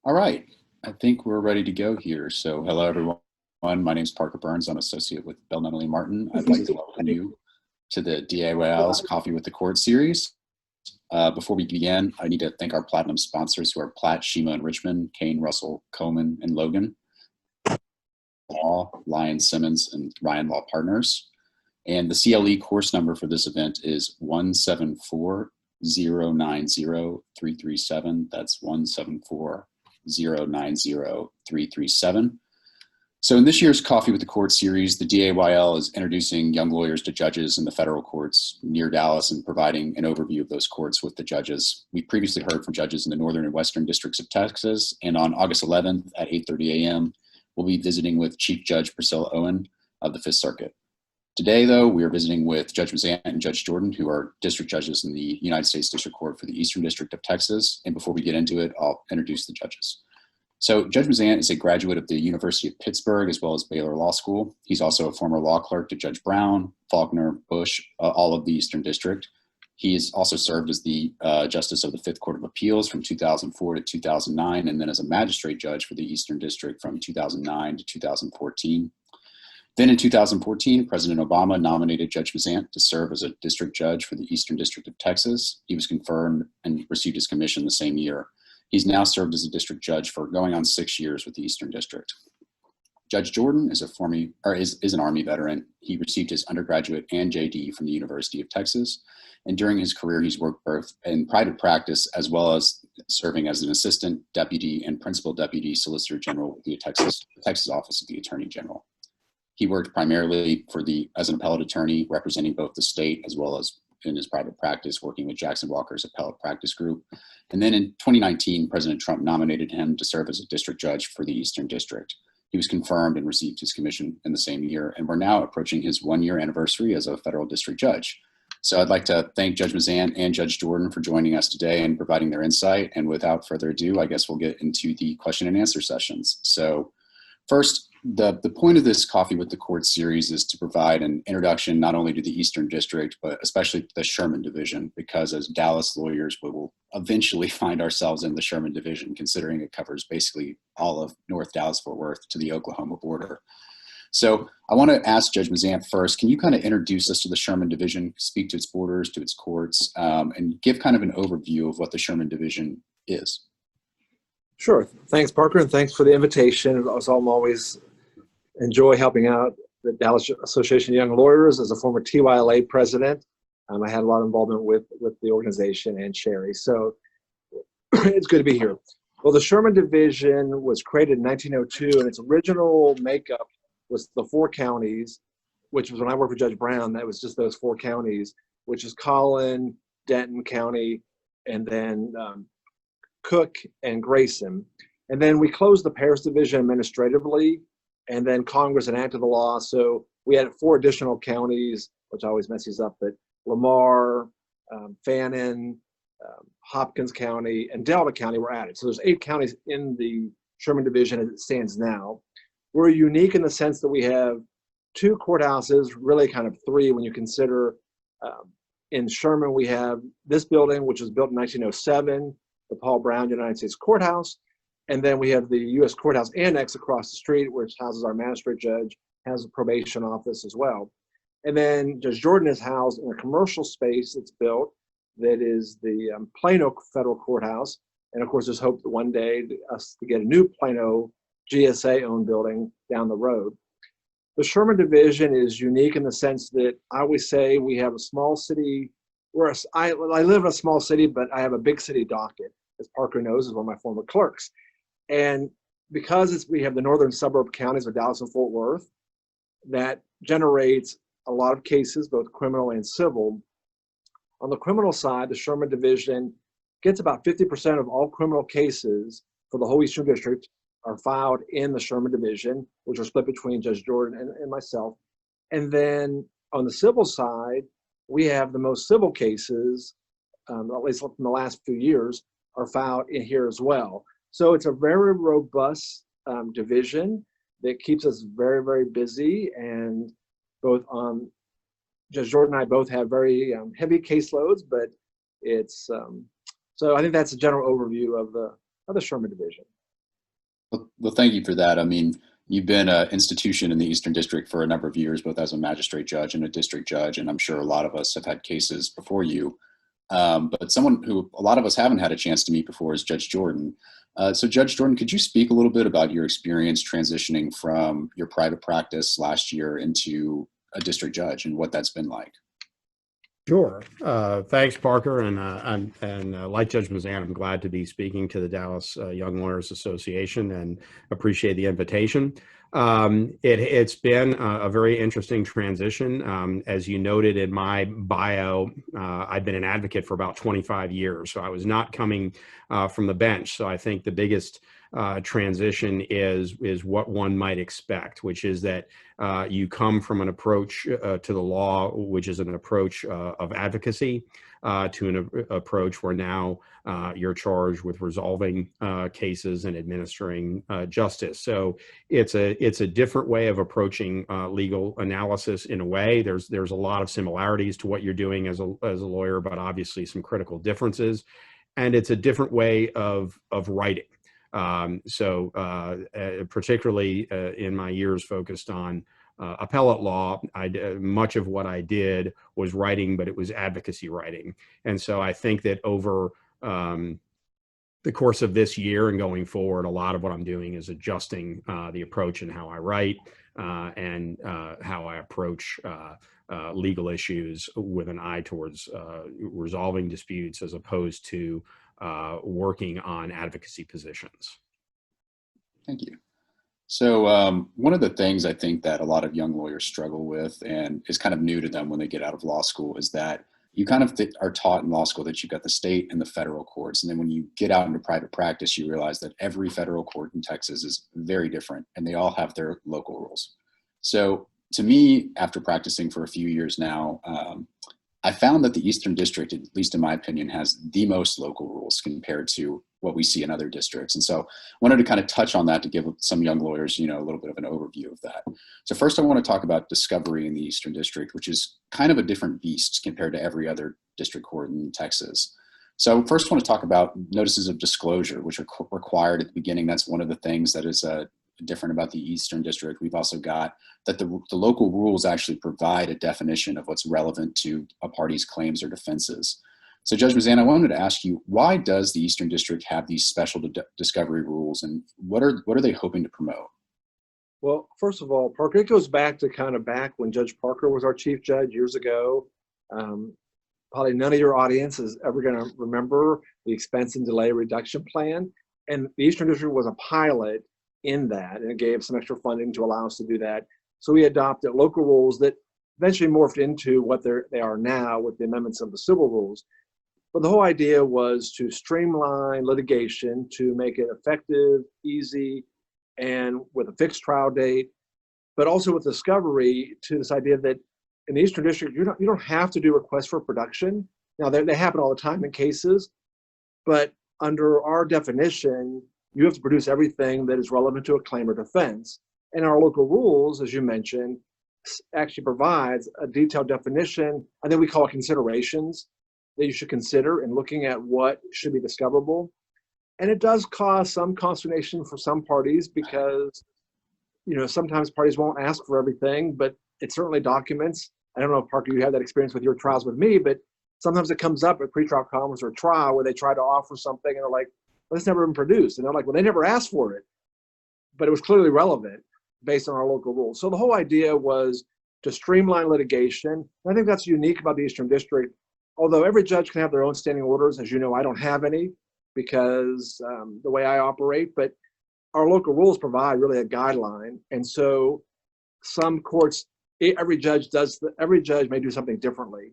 All right, I think we're ready to go here. So hello, everyone. My name is Parker Burns. I'm associate with Bell Nunnally Martin. I'd like to welcome you to the DAYL's Coffee with the Court series. Before we begin, I need to thank our platinum sponsors who are Platt, Shima, and Richmond, Kane, Russell, Coleman, and Logan, Law, Lyon Simmons, and Ryan Law Partners. And the CLE course number for this event is 174090337. That's 174090337. So in this year's Coffee with the Court series, the DAYL is introducing young lawyers to judges in the federal courts near Dallas and providing an overview of those courts with the judges. We previously heard from judges in the Northern and Western districts of Texas, and on August 11th at 8:30 a.m., we'll be visiting with Chief Judge Priscilla Owen of the Fifth Circuit. Today, though, we are visiting with Judge Mazzant and Judge Jordan, who are district judges in the United States District Court for the Eastern District of Texas. And before we get into it, I'll introduce the judges. So Judge Mazzant is a graduate of the University of Pittsburgh as well as Baylor Law School. He's also a former law clerk to Judge Brown, Faulkner, Bush, all of the Eastern District. He has also served as the Justice of the Fifth Court of Appeals from 2004 to 2009, and then as a magistrate judge for the Eastern District from 2009 to 2014. Then in 2014, President Obama nominated Judge Mazzant to serve as a district judge for the Eastern District of Texas. He was confirmed and received his commission the same year. He's now served as a district judge for going on 6 years with the Eastern District. Judge Jordan is an Army veteran. He received his undergraduate and JD from the University of Texas. And during his career, he's worked both in private practice as well as serving as an assistant deputy and principal deputy solicitor general with the Texas Office of the Attorney General. He worked primarily as an appellate attorney, representing both the state as well as in his private practice, working with Jackson Walker's appellate practice group. And then in 2019, President Trump nominated him to serve as a district judge for the Eastern District. He was confirmed and received his commission in the same year, and we're now approaching his 1-year anniversary as a federal district judge. So I'd like to thank Judge Mazzant and Judge Jordan for joining us today and providing their insight. And without further ado, I guess we'll get into the question and answer sessions. So first, the point of this Coffee with the Court series is to provide an introduction not only to the Eastern District, but especially to the Sherman Division, because as Dallas lawyers, we will eventually find ourselves in the Sherman Division, considering it covers basically all of North Dallas-Fort Worth to the Oklahoma border. So I want to ask Judge Mazzant first, can you kind of introduce us to the Sherman Division, speak to its borders, to its courts, and give kind of an overview of what the Sherman Division is? Sure. Thanks, Parker, and thanks for the invitation. I'm always enjoy helping out the Dallas Association of Young Lawyers as a former TYLA president. I had a lot of involvement with the organization and Sherry, so it's good to be here. Well, the Sherman Division was created in 1902, and its original makeup was the 4 counties, which was when I worked with Judge Brown, that was just those 4 counties, which is Collin, Denton County, and then Cook and Grayson. And then we closed the Paris Division administratively, and then Congress enacted the law. So we had 4 additional counties, which always messes up, but Lamar, Fannin, Hopkins County, and Delta County were added. So there's 8 counties in the Sherman Division as it stands now. We're unique in the sense that we have 2 courthouses, really kind of 3 when you consider in Sherman we have this building, which was built in 1907, the Paul Brown United States Courthouse. And then we have the U.S. Courthouse Annex across the street, which houses our magistrate judge, has a probation office as well. And then Judge Jordan is housed in a commercial space that's built that is the Plano Federal Courthouse. And of course, there's hope that one day us to get a new Plano GSA-owned building down the road. The Sherman Division is unique in the sense that I always say we have a small city. I live in a small city, but I have a big city docket, as Parker knows, is one of my former clerks. And because we have the northern suburb counties of Dallas and Fort Worth, that generates a lot of cases, both criminal and civil. On the criminal side, the Sherman Division gets about 50% of all criminal cases for the whole Eastern District are filed in the Sherman Division, which are split between Judge Jordan and myself. And then on the civil side, we have the most civil cases, at least in the last few years, are filed in here as well. So it's a very robust division that keeps us very, very busy. And both Judge Jordan and I both have very heavy caseloads, but it's so I think that's a general overview of the Sherman Division. Well, thank you for that. I mean, you've been an institution in the Eastern District for a number of years, both as a magistrate judge and a district judge, and I'm sure a lot of us have had cases before you. But someone who a lot of us haven't had a chance to meet before is Judge Jordan. So Judge Jordan, could you speak a little bit about your experience transitioning from your private practice last year into a district judge and what that's been like? Sure. Thanks, Parker. Like Judge Mazzant, I'm glad to be speaking to the Dallas Young Lawyers Association and appreciate the invitation. It's been a very interesting transition. As you noted in my bio, I've been an advocate for about 25 years, so I was not coming from the bench. So I think the biggest transition is what one might expect, which is that you come from an approach to the law, which is an approach of advocacy, to an approach where now you're charged with resolving cases and administering justice. So it's a different way of approaching legal analysis in a way. There's a lot of similarities to what you're doing as a lawyer, but obviously some critical differences. And it's a different way of writing. Particularly in my years focused on appellate law, much of what I did was writing, but it was advocacy writing. And so I think that over the course of this year and going forward, a lot of what I'm doing is adjusting the approach and how I write and how I approach legal issues with an eye towards resolving disputes as opposed to working on advocacy positions. Thank you. So one of the things I think that a lot of young lawyers struggle with and is kind of new to them when they get out of law school is that you kind of are taught in law school that you've got the state and the federal courts. And then when you get out into private practice, you realize that every federal court in Texas is very different and they all have their local rules. So to me, after practicing for a few years now, I found that the Eastern District, at least in my opinion, has the most local rules compared to what we see in other districts. And so I wanted to kind of touch on that to give some young lawyers, a little bit of an overview of that. So first I want to talk about discovery in the Eastern District, which is kind of a different beast compared to every other district court in Texas. So first I want to talk about notices of disclosure, which are required at the beginning. That's one of the things that is different about the Eastern District. We've also got that the local rules actually provide a definition of what's relevant to a party's claims or defenses. So Judge Mazzant, I wanted to ask you, why does the Eastern District have these special discovery rules, and what are they hoping to promote? Well, first of all, Parker, it goes back to kind of back when Judge Parker was our chief judge years ago. Probably none of your audience is ever going to remember the expense and delay reduction plan. And the Eastern District was a pilot in that, and it gave some extra funding to allow us to do that. So we adopted local rules that eventually morphed into what they are now with the amendments of the civil rules. But the whole idea was to streamline litigation, to make it effective, easy, and with a fixed trial date, but also with discovery to this idea that in the Eastern District, you don't have to do requests for production. Now, they happen all the time in cases, but under our definition, you have to produce everything that is relevant to a claim or defense. And our local rules, as you mentioned, actually provides a detailed definition. I think we call it considerations that you should consider in looking at what should be discoverable. And it does cause some consternation for some parties because, sometimes parties won't ask for everything, but it certainly documents. I don't know if, Parker, you had that experience with your trials with me, but sometimes it comes up at pretrial conference or trial where they try to offer something and they're like, well, it's never been produced. And they're like, well, they never asked for it, but it was clearly relevant based on our local rules. So the whole idea was to streamline litigation. And I think that's unique about the Eastern District. Although every judge can have their own standing orders, as you know, I don't have any because the way I operate, but our local rules provide really a guideline. And so some courts, every judge may do something differently.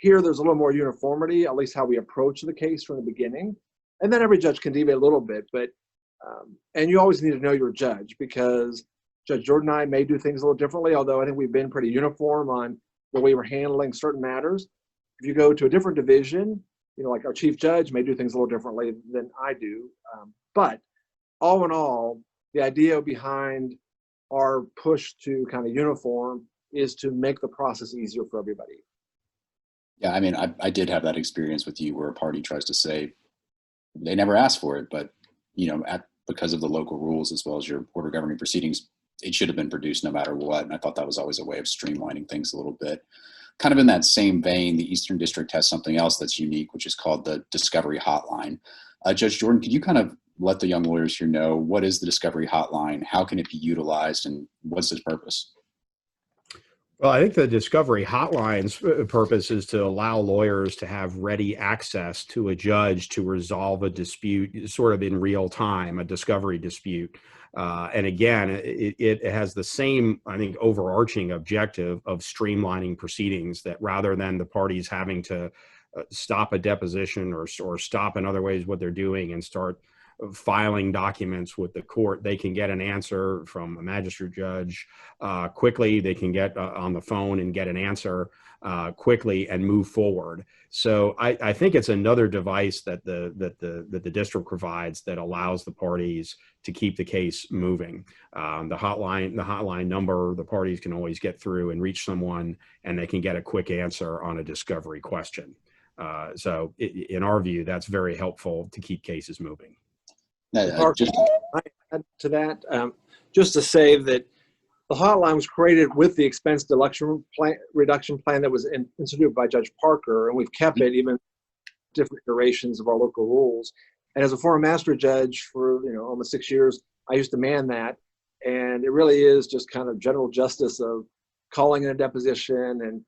Here, there's a little more uniformity, at least how we approach the case from the beginning. And then every judge can deviate a little bit, but and you always need to know your judge because Judge Jordan and I may do things a little differently, although I think we've been pretty uniform on the way we're handling certain matters. If you go to a different division, like our chief judge may do things a little differently than I do. But all in all, the idea behind our push to kind of uniform is to make the process easier for everybody. Yeah, I mean, I did have that experience with you where a party tries to say they never asked for it, but because of the local rules as well as your order governing proceedings, it should have been produced no matter what. And I thought that was always a way of streamlining things a little bit. Kind of in that same vein, the Eastern District has something else that's unique, which is called the Discovery Hotline. Judge Jordan, could you kind of let the young lawyers here know what is the Discovery Hotline, how can it be utilized, and what's its purpose? Well, I think the Discovery Hotline's purpose is to allow lawyers to have ready access to a judge to resolve a dispute sort of in real time, a discovery dispute. And again, it has the same, I think, overarching objective of streamlining proceedings, that rather than the parties having to stop a deposition or stop in other ways what they're doing and start filing documents with the court, they can get an answer from a magistrate judge quickly. They can get on the phone and get an answer quickly and move forward. So I think it's another device that the district provides that allows the parties to keep the case moving. The hotline number, the parties can always get through and reach someone, and they can get a quick answer on a discovery question. So in our view, that's very helpful to keep cases moving. Just add to that, just to say that the hotline was created with the expense reduction plan that was instituted by Judge Parker, and we've kept it even different iterations of our local rules. And as a former master judge for almost 6 years, I used to man that, and it really is just kind of general justice of calling in a deposition, and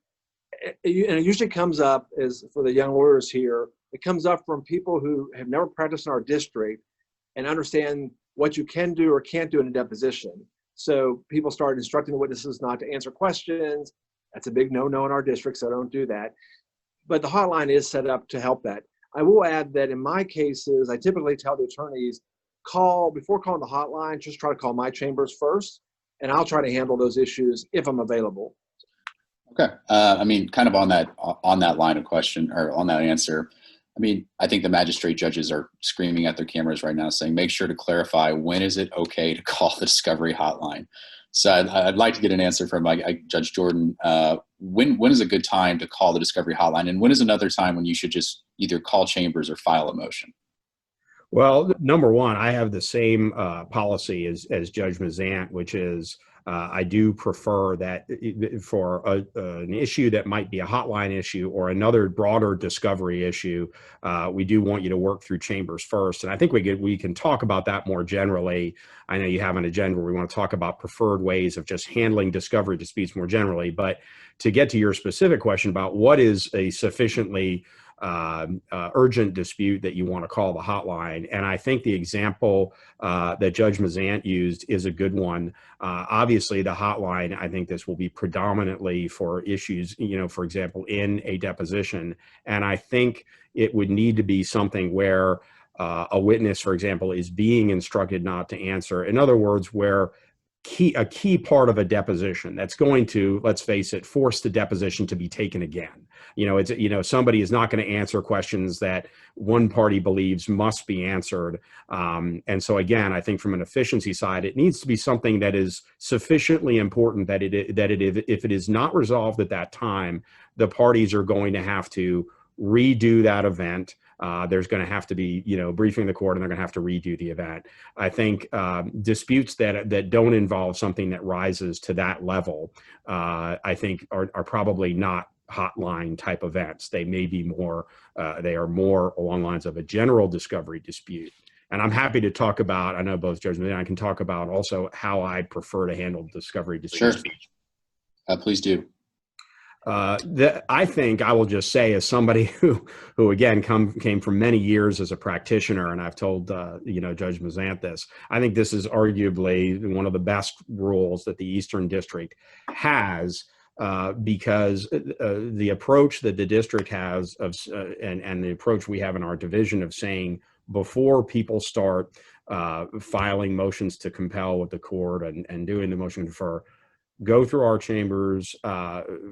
it usually comes up, as for the young lawyers here, it comes up from people who have never practiced in our district and understand what you can do or can't do in a deposition. So people start instructing the witnesses not to answer questions. That's a big no-no in our district, so don't do that. But the hotline is set up to help that. I will add that in my cases, I typically tell the attorneys, before calling the hotline, just try to call my chambers first, and I'll try to handle those issues if I'm available. Okay. I mean, kind of on that line of question, or on that answer, I mean, I think the magistrate judges are screaming at their cameras right now saying, make sure to clarify, when is it okay to call the Discovery Hotline? So I'd like to get an answer from Judge Jordan. When is a good time to call the Discovery Hotline? And when is another time when you should just either call chambers or file a motion? Well, number one, I have the same policy as Judge Mazzant, which is I do prefer that for an issue that might be a hotline issue or another broader discovery issue, we do want you to work through chambers first. And I think we can talk about that more generally. I know you have an agenda where we want to talk about preferred ways of just handling discovery disputes more generally. But to get to your specific question about what is a sufficiently urgent dispute that you want to call the hotline. And I think the example that Judge Mazzant used is a good one. Obviously, the hotline, I think this will be predominantly for issues, for example, in a deposition. And I think it would need to be something where a witness, for example, is being instructed not to answer. In other words, where a key part of a deposition that's going to, let's face it, force the deposition to be taken again. Somebody is not going to answer questions that one party believes must be answered. And so again, I think from an efficiency side, it needs to be something that is sufficiently important that if it is not resolved at that time, the parties are going to have to redo that event. There's going to have to be, briefing the court, and they're going to have to redo the event. I think disputes that don't involve something that rises to that level, I think are probably not hotline type events. They may be more, they are more along lines of a general discovery dispute. And I'm happy to talk about, I know both Judge and I can talk about also how I prefer to handle discovery disputes. Sure. Please do. I think I will just say, as somebody who again came from many years as a practitioner, and I've told Judge Mazzant this, I think this is arguably one of the best rules that the Eastern District has, because the approach that the district has and the approach we have in our division of saying, before people start filing motions to compel with the court and doing the motion to defer, go through our chambers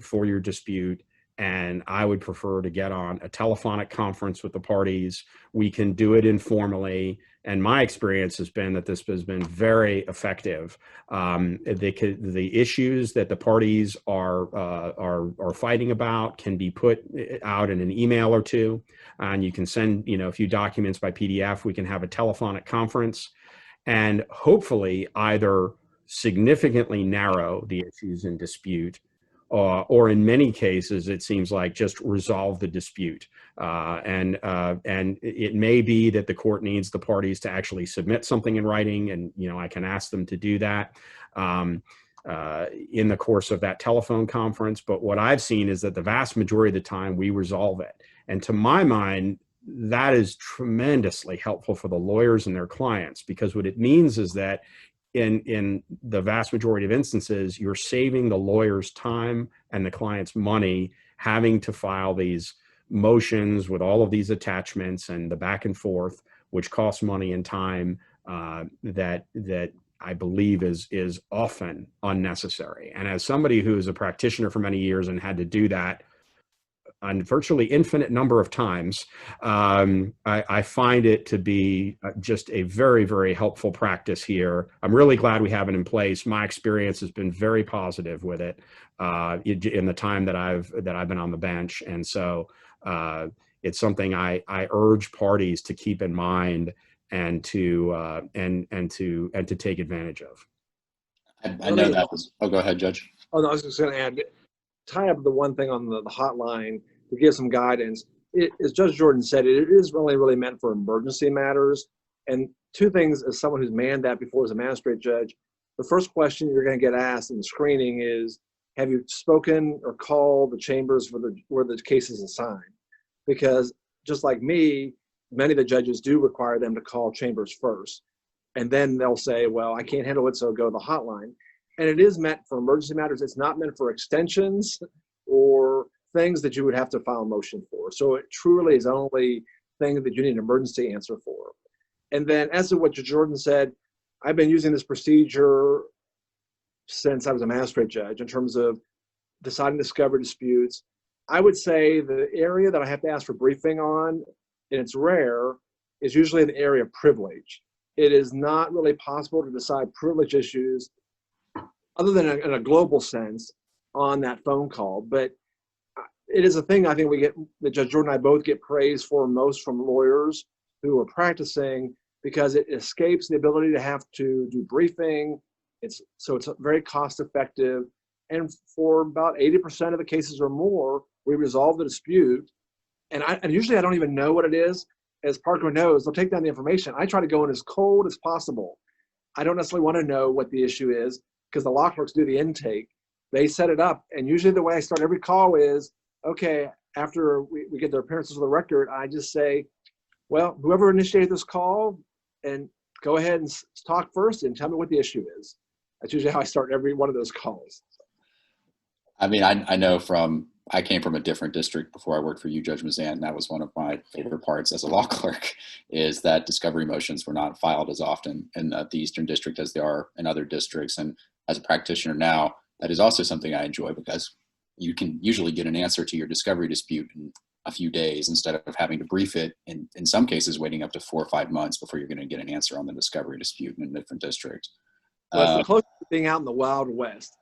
for your dispute, and I would prefer to get on a telephonic conference with the parties. We can do it informally, and my experience has been that this has been very effective. The issues that the parties are fighting about can be put out in an email or two, and you can send a few documents by PDF. We can have a telephonic conference. and hopefully either significantly narrow the issues in dispute, or in many cases, it seems like just resolve the dispute. And it may be that the court needs the parties to actually submit something in writing, and I can ask them to do that in the course of that telephone conference. But what I've seen is that the vast majority of the time we resolve it. And to my mind, that is tremendously helpful for the lawyers and their clients, because what it means is that in the vast majority of instances, you're saving the lawyer's time and the client's money having to file these motions with all of these attachments and the back and forth, which costs money and time that I believe is often unnecessary. And as somebody who is a practitioner for many years and had to do that on virtually infinite number of times, I find it to be just a very, very helpful practice here. I'm really glad we have it in place. My experience has been very positive with it in the time that I've been on the bench, and so it's something I urge parties to keep in mind and to take advantage of. I know that was. Oh, go ahead, Judge. Oh, no, I was just going to add, tie up the one thing on the hotline to give some guidance. As Judge Jordan said, it is really meant for emergency matters. And two things, as someone who's manned that before as a magistrate judge, the first question you're going to get asked in the screening is, have you spoken or called the chambers where the case is assigned? Because just like me, many of the judges do require them to call chambers first. And then they'll say, well, I can't handle it, so go to the hotline. And it is meant for emergency matters. It's not meant for extensions or things that you would have to file a motion for. So it truly is only things that you need an emergency answer for. And then as to what Judge Jordan said, I've been using this procedure since I was a magistrate judge in terms of deciding discovery disputes. I would say the area that I have to ask for briefing on, and it's rare, is usually the area of privilege. It is not really possible to decide privilege issues other than in a global sense on that phone call. But it is a thing I think that Judge Jordan and I both get praise for most from lawyers who are practicing, because it escapes the ability to have to do briefing. It's very cost effective. And for about 80% of the cases or more, we resolve the dispute. And usually I don't even know what it is. As Parker knows, they'll take down the information. I try to go in as cold as possible. I don't necessarily want to know what the issue is, because the law clerks do the intake. They set it up. And usually the way I start every call is, okay, after we get their appearances of the record, I just say, well, whoever initiated this call, and go ahead and talk first and tell me what the issue is. That's usually how I start every one of those calls. I mean, I know I came from a different district before I worked for you, Judge Mazzant, and that was one of my favorite parts as a law clerk, is that discovery motions were not filed as often in the Eastern District as they are in other districts. And as a practitioner now, that is also something I enjoy, because you can usually get an answer to your discovery dispute in a few days instead of having to brief it, in some cases waiting up to 4 or 5 months before you're going to get an answer on the discovery dispute in a different district. Well, it's the closest to being out in the Wild West.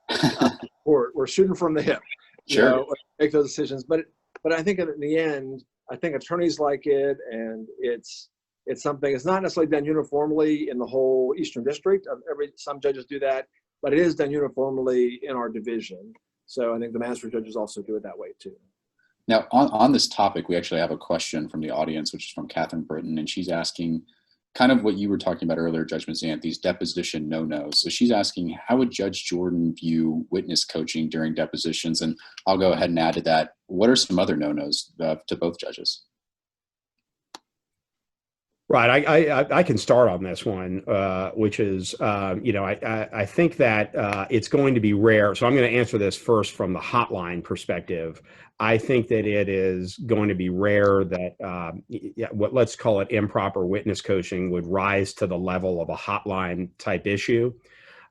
We're shooting from the hip. Sure. Make those decisions. But I think in the end, I think attorneys like it, and it's something. It's not necessarily done uniformly in the whole Eastern District. Some judges do that, but it is done uniformly in our division. So I think the magistrate judges also do it that way too. Now, on this topic, we actually have a question from the audience, which is from Catherine Britton, and she's asking kind of what you were talking about earlier, Judge Mazzant, these deposition no-nos. So she's asking, how would Judge Jordan view witness coaching during depositions? And I'll go ahead and add to that, what are some other no-nos to both judges? Right. I can start on this one, which is, I think that it's going to be rare. So I'm going to answer this first from the hotline perspective. I think that it is going to be rare that what, let's call it, improper witness coaching would rise to the level of a hotline type issue.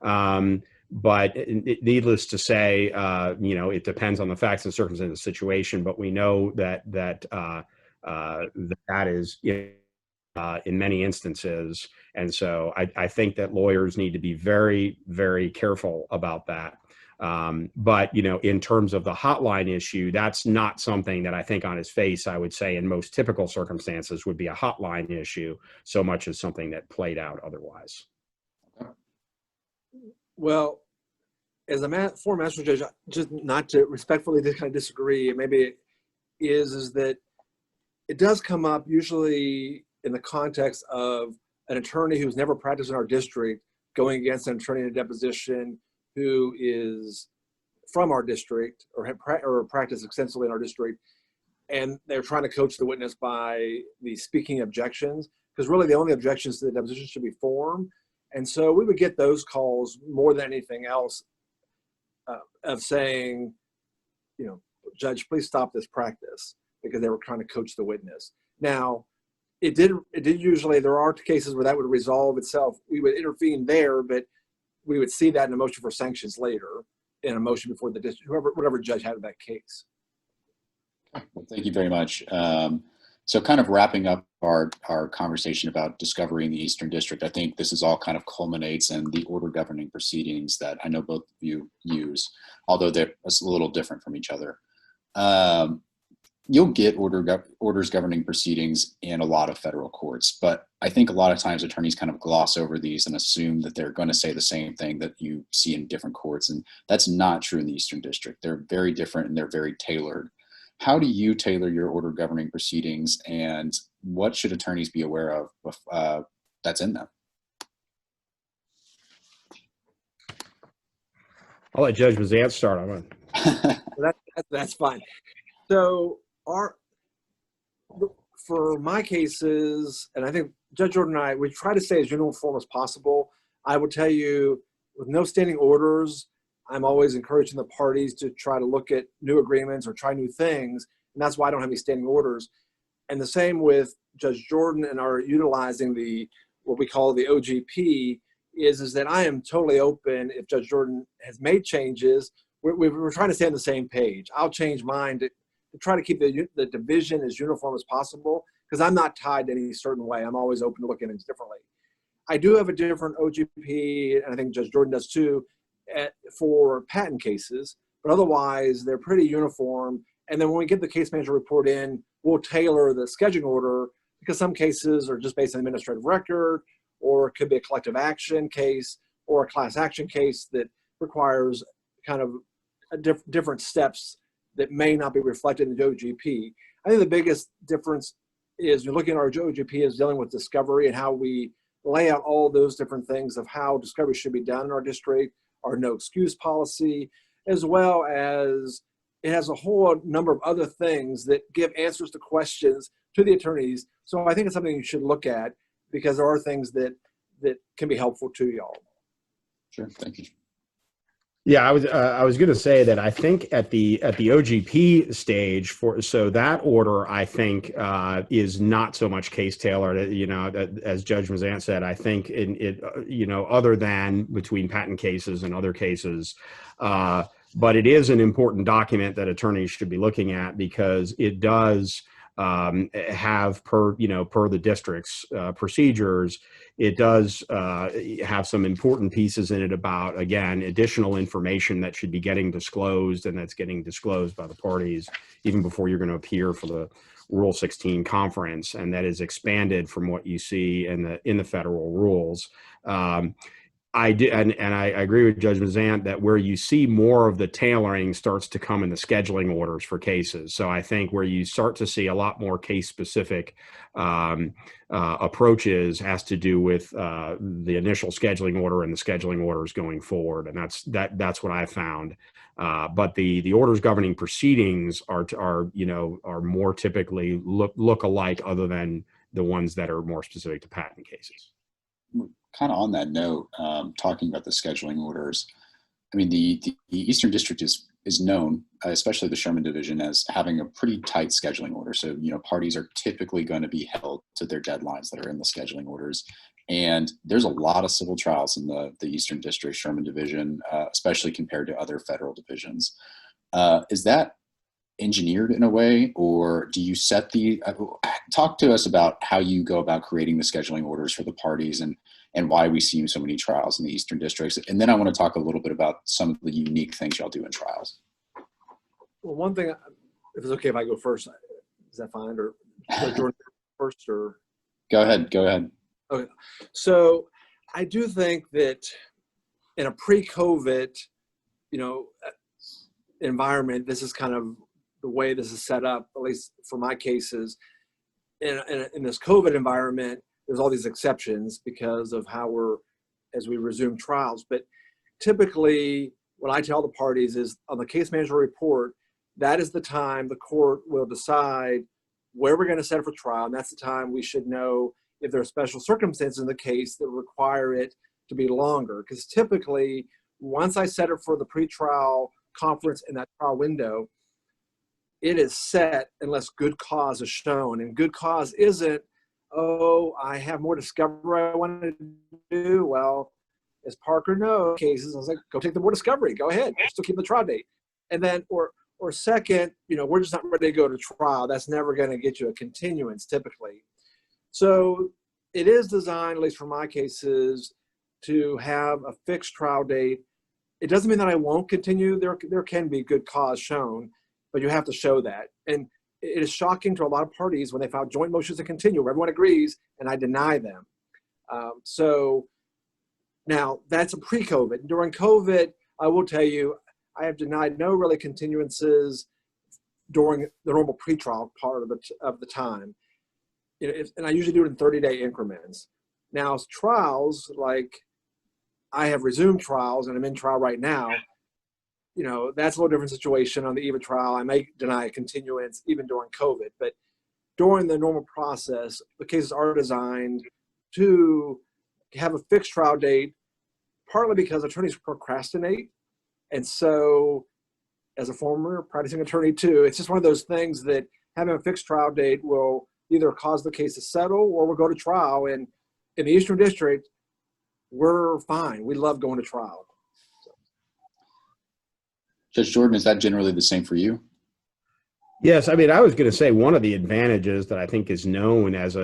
But needless to say, it depends on the facts and circumstances of the situation. But we know that is in many instances. And so I think that lawyers need to be very, very careful about that. But, in terms of the hotline issue, that's not something that I think on its face, I would say in most typical circumstances would be a hotline issue so much as something that played out otherwise. Well, as a former master judge, just not to respectfully kind of disagree, maybe is that it does come up usually in the context of an attorney who's never practiced in our district going against an attorney in a deposition who is from our district or practiced extensively in our district, and they're trying to coach the witness by the speaking objections, because really the only objections to the deposition should be form. And so we would get those calls more than anything else of saying, you know, Judge, please stop this practice, because they were trying to coach the witness. Now, it did usually, there are cases where that would resolve itself. We would intervene there, but we would see that in a motion for sanctions later, in a motion before the district, whatever judge had in that case. Well, thank you very much. So kind of wrapping up our conversation about discovery in the Eastern District, I think this is all kind of culminates in the order governing proceedings that I know both of you use, although they're a little different from each other. You'll get orders governing proceedings in a lot of federal courts, but I think a lot of times attorneys kind of gloss over these and assume that they're going to say the same thing that you see in different courts, and that's not true in the Eastern District. They're very different and they're very tailored. How do you tailor your order governing proceedings, and what should attorneys be aware of that's in them? I'll let Judge Mazzant start on it. That's fine. So for my cases, and I think Judge Jordan and I, we try to stay as uniform as possible. I will tell you, with no standing orders, I'm always encouraging the parties to try to look at new agreements or try new things, and that's why I don't have any standing orders. And the same with Judge Jordan and our utilizing what we call the OGP is that I am totally open if Judge Jordan has made changes. We're trying to stay on the same page. I'll change mine to try to keep the division as uniform as possible, because I'm not tied to any certain way. I'm always open to looking at things differently. I do have a different OGP, and I think Judge Jordan does too, for patent cases, but otherwise they're pretty uniform. And then when we get the case manager report in, we'll tailor the scheduling order, because some cases are just based on administrative record, or it could be a collective action case or a class action case that requires kind of different steps that may not be reflected in the OGP. I think the biggest difference is you're looking at our OGP is dealing with discovery and how we lay out all those different things of how discovery should be done in our district, our no excuse policy, as well as it has a whole number of other things that give answers to questions to the attorneys. So I think it's something you should look at, because there are things that can be helpful to y'all. Sure, thank you. Yeah, I was going to say that I think at the OGP stage, so that order I think is not so much case tailored. You know, as Judge Mazzant said, I think other than between patent cases and other cases, but it is an important document that attorneys should be looking at, because it does have per the district's procedures, it does have some important pieces in it about, again, additional information that should be getting disclosed, and that's getting disclosed by the parties even before you're going to appear for the Rule 16 conference, and that is expanded from what you see in the federal rules. I do, and I agree with Judge Mazzant that where you see more of the tailoring starts to come in the scheduling orders for cases. So I think where you start to see a lot more case-specific approaches has to do with the initial scheduling order and the scheduling orders going forward, and that's what I found. But the orders governing proceedings are more typically look alike, other than the ones that are more specific to patent cases. Kind of on that note, talking about the scheduling orders, I mean, the Eastern District is known, especially the Sherman Division, as having a pretty tight scheduling order. So, parties are typically going to be held to their deadlines that are in the scheduling orders. And there's a lot of civil trials in the Eastern District, Sherman Division, especially compared to other federal divisions. Is that engineered in a way, or do you set talk to us about how you go about creating the scheduling orders for the parties, and why we see so many trials in the Eastern Districts? And then I want to talk a little bit about some of the unique things y'all do in trials. Well, one thing, if it's okay if I go first, is that fine? Or Jordan first, or? Go ahead. Okay. So I do think that in a pre-COVID, environment, this is kind of the way this is set up, at least for my cases. In this COVID environment, there's all these exceptions because of how as we resume trials. But typically, what I tell the parties is on the case manager report, that is the time the court will decide where we're going to set it for trial. And that's the time we should know if there are special circumstances in the case that require it to be longer. Because typically, once I set it for the pretrial conference in that trial window, it is set unless good cause is shown. And good cause isn't, oh, I have more discovery I want to do. Well, as Parker knows, cases, I was like, go take the more discovery. Go ahead. Still keep the trial date. And then, or second, we're just not ready to go to trial. That's never going to get you a continuance typically. So it is designed, at least for my cases, to have a fixed trial date. It doesn't mean that I won't continue. There can be good cause shown, but you have to show that. And it is shocking to a lot of parties when they file joint motions to continue, where everyone agrees, and I deny them. So now that's a pre-COVID. During COVID, I will tell you, I have denied no really continuances during the normal pretrial part of the time. And I usually do it in 30-day increments. Now, trials, like I have resumed trials and I'm in trial right now, that's a little different situation. On the eve of trial, I may deny a continuance even during COVID. But during the normal process, the cases are designed to have a fixed trial date, partly because attorneys procrastinate. And so, as a former practicing attorney too, it's just one of those things that having a fixed trial date will either cause the case to settle or we'll go to trial. And in the Eastern District, we're fine. We love going to trial. So. Judge Jordan, is that generally the same for you? Yes, I mean, I was going to say one of the advantages that I think is known as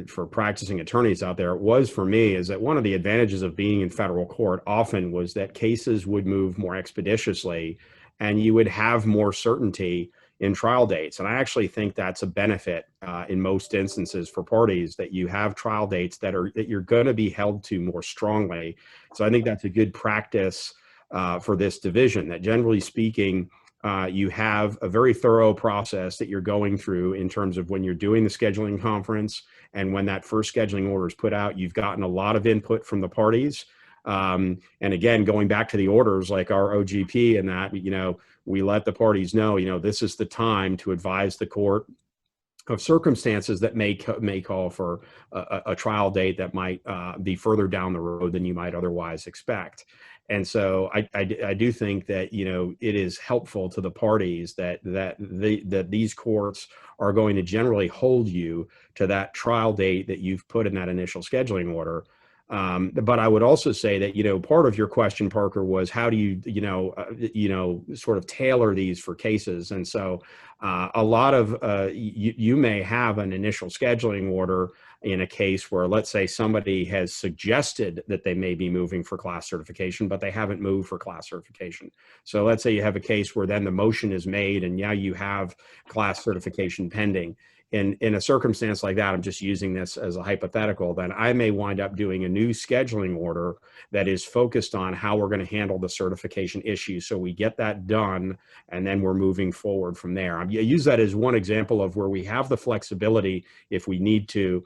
for practicing attorneys out there, it was for me, is that one of the advantages of being in federal court often was that cases would move more expeditiously and you would have more certainty in trial dates. And I actually think that's a benefit in most instances for parties, that you have trial dates that you're going to be held to more strongly. So I think that's a good practice for this division, that generally speaking, you have a very thorough process that you're going through in terms of when you're doing the scheduling conference, and when that first scheduling order is put out, you've gotten a lot of input from the parties. And again, going back to the orders, like our OGP and that, we let the parties know, this is the time to advise the court of circumstances that may call for a trial date that might be further down the road than you might otherwise expect. And so I do think that, it is helpful to the parties that these courts are going to generally hold you to that trial date that you've put in that initial scheduling order. But I would also say that, part of your question, Parker, was how do you, sort of tailor these for cases? And so a lot of you may have an initial scheduling order in a case where, let's say, somebody has suggested that they may be moving for class certification, but they haven't moved for class certification. So let's say you have a case where then the motion is made and now you have class certification pending. In a circumstance like that, I'm just using this as a hypothetical, then I may wind up doing a new scheduling order that is focused on how we're going to handle the certification issue. So we get that done, and then we're moving forward from there. I use that as one example of where we have the flexibility, if we need to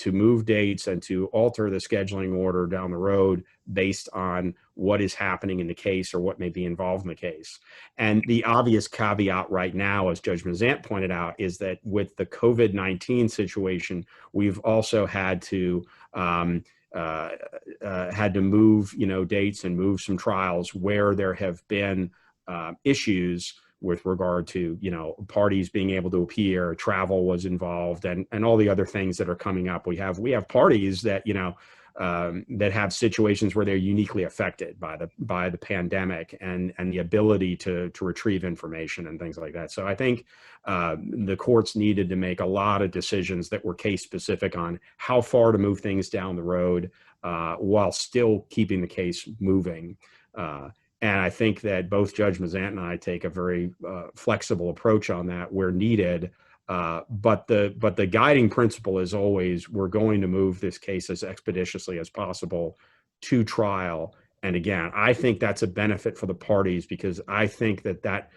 move dates and to alter the scheduling order down the road based on what is happening in the case or what may be involved in the case. And the obvious caveat right now, as Judge Mazzant pointed out, is that with the COVID-19 situation, we've also had to move, dates and move some trials where there have been issues with regard to, parties being able to appear, travel was involved, and all the other things that are coming up. We have parties that, that have situations where they're uniquely affected by the pandemic and the ability to retrieve information and things like that. So I think the courts needed to make a lot of decisions that were case specific on how far to move things down the road while still keeping the case moving. And I think that both Judge Mazzant and I take a very flexible approach on that where needed. But the guiding principle is always, we're going to move this case as expeditiously as possible to trial And again, I think that's a benefit for the parties, because I think that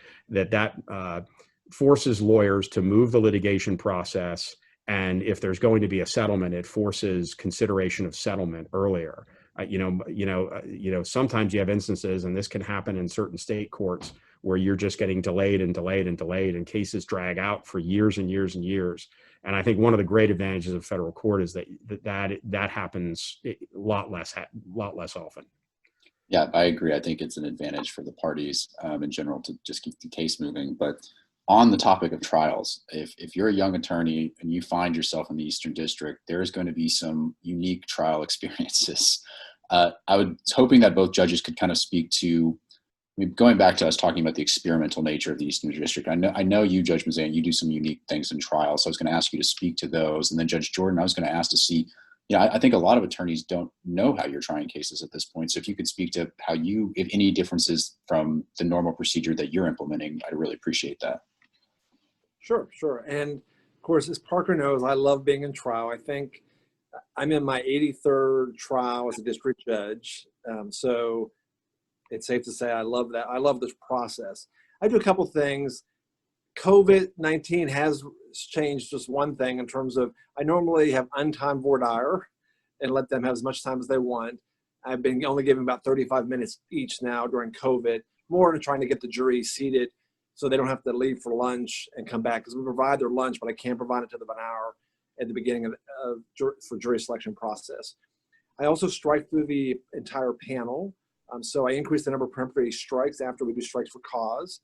forces lawyers to move the litigation process. And if there's going to be a settlement, it forces consideration of settlement earlier. Sometimes you have instances, and this can happen in certain state courts, where you're just getting delayed and delayed and delayed, and cases drag out for years and years and years. And I think one of the great advantages of federal court is that happens a lot less often. Yeah, I agree. I think it's an advantage for the parties in general to just keep the case moving. But on the topic of trials, if you're a young attorney and you find yourself in the Eastern District, there's going to be some unique trial experiences. I was hoping that both judges could kind of speak to, going back to us talking about the experimental nature of the Eastern District. I know you, Judge Mazzant, you do some unique things in trials. So I was going to ask you to speak to those. And then Judge Jordan, I was going to ask to see, I think a lot of attorneys don't know how you're trying cases at this point. So if you could speak to how you, if any differences from the normal procedure that you're implementing, I'd really appreciate that. Sure. And of course, as Parker knows, I love being in trial. I think I'm in my 83rd trial as a district judge. So it's safe to say I love that. I love this process. I do a couple things. COVID-19 has changed just one thing in terms of, I normally have untimed voir dire and let them have as much time as they want. I've been only giving about 35 minutes each now during COVID, more to trying to get the jury seated so they don't have to leave for lunch and come back, because we provide their lunch, but I can't provide it to them an hour at the beginning for jury selection process. I also strike through the entire panel. So I increase the number of peremptory strikes after we do strikes for cause.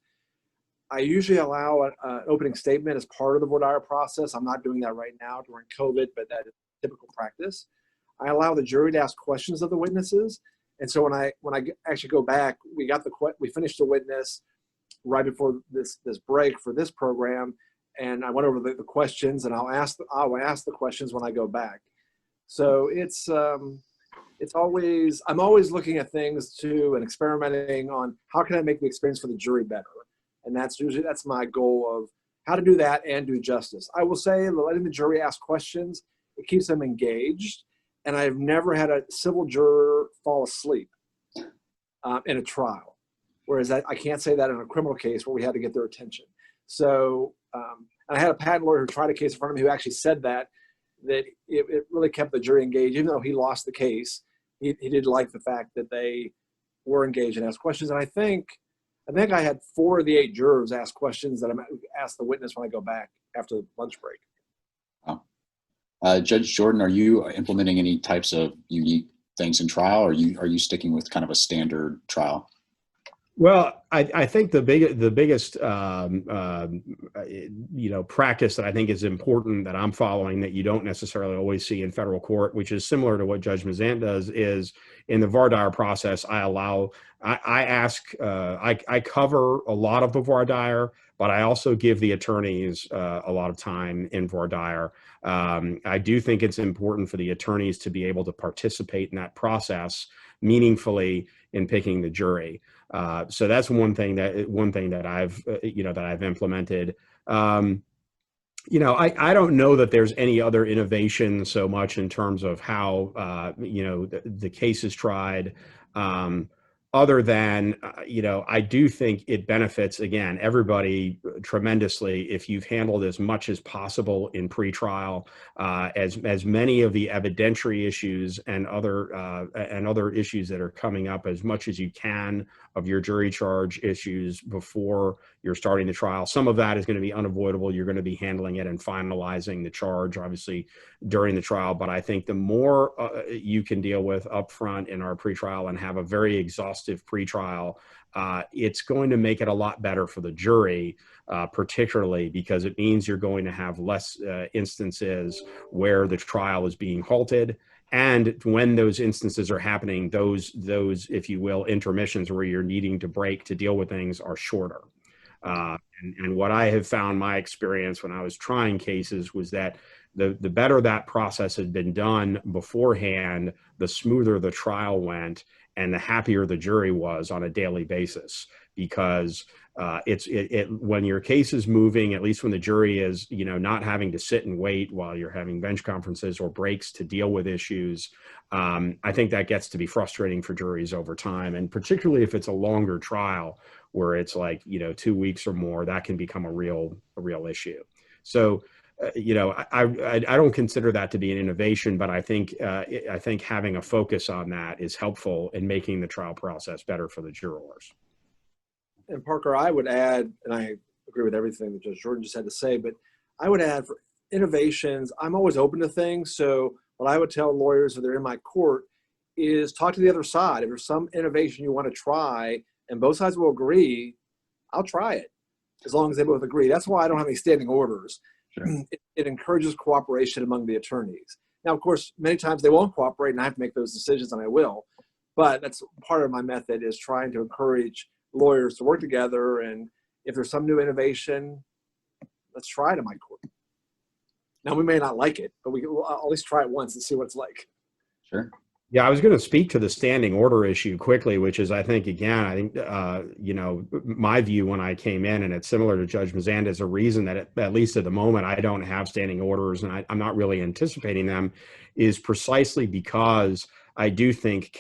I usually allow an opening statement as part of the voir dire process. I'm not doing that right now during COVID, but that is typical practice. I allow the jury to ask questions of the witnesses. And so when I actually go back, we finished the witness right before this break for this program, and I went over the questions, and I'll ask the questions when I go back. So I'm always looking at things too and experimenting on how can I make the experience for the jury better. And that's my goal of how to do that and do justice. I will say letting the jury ask questions, it keeps them engaged. And I've never had a civil juror fall asleep in a trial. Whereas I can't say that in a criminal case where we had to get their attention. So and I had a patent lawyer who tried a case in front of me who actually said that it really kept the jury engaged. Even though he lost the case, he did like the fact that they were engaged and asked questions. And I think I had 4 of the 8 jurors ask questions that I asked the witness when I go back after the lunch break. Wow. Judge Jordan, are you implementing any types of unique things in trial, or are you sticking with kind of a standard trial? Well, I think the biggest practice that I think is important that I'm following that you don't necessarily always see in federal court, which is similar to what Judge Mazzant does, is in the voir dire process. I cover a lot of the voir dire, but I also give the attorneys a lot of time in voir dire. I do think it's important for the attorneys to be able to participate in that process meaningfully in picking the jury. So that's one thing that I've implemented. I don't know that there's any other innovation so much in terms of how the case is tried. Other than, I do think it benefits, again, everybody tremendously if you've handled as much as possible in pretrial, as many of the evidentiary issues and other issues that are coming up as much as you can of your jury charge issues before you're starting the trial. Some of that is going to be unavoidable. You're going to be handling it and finalizing the charge, obviously, during the trial. But I think the more you can deal with upfront in our pretrial and have a very exhaustive pretrial, it's going to make it a lot better for the jury, particularly because it means you're going to have less instances where the trial is being halted. And when those instances are happening, those, if you will, intermissions where you're needing to break to deal with things are shorter. And what I have found, my experience when I was trying cases, was that the better that process had been done beforehand, the smoother the trial went and the happier the jury was on a daily basis. because when your case is moving, at least when the jury is, not having to sit and wait while you're having bench conferences or breaks to deal with issues, I think that gets to be frustrating for juries over time. And particularly if it's a longer trial where it's like, 2 weeks or more, that can become a real issue. So, I don't consider that to be an innovation, but I think having a focus on that is helpful in making the trial process better for the jurors. And Parker, I would add, and I agree with everything that Judge Jordan just had to say, but I would add for innovations, I'm always open to things. So what I would tell lawyers if they're in my court is talk to the other side. If there's some innovation you want to try and both sides will agree, I'll try it as long as they both agree. That's why I don't have any standing orders. Sure. It encourages cooperation among the attorneys. Now, of course, many times they won't cooperate and I have to make those decisions, and I will. But that's part of my method, is trying to encourage lawyers to work together. And if there's some new innovation, let's try it in my court. Now, we may not like it, but we'll at least try it once and see what it's like. Sure. Yeah, I was going to speak to the standing order issue quickly, which is, I think, my view when I came in, and it's similar to Judge Mazzant, is a reason that, at least at the moment, I don't have standing orders, and I'm not really anticipating them, is precisely because I do think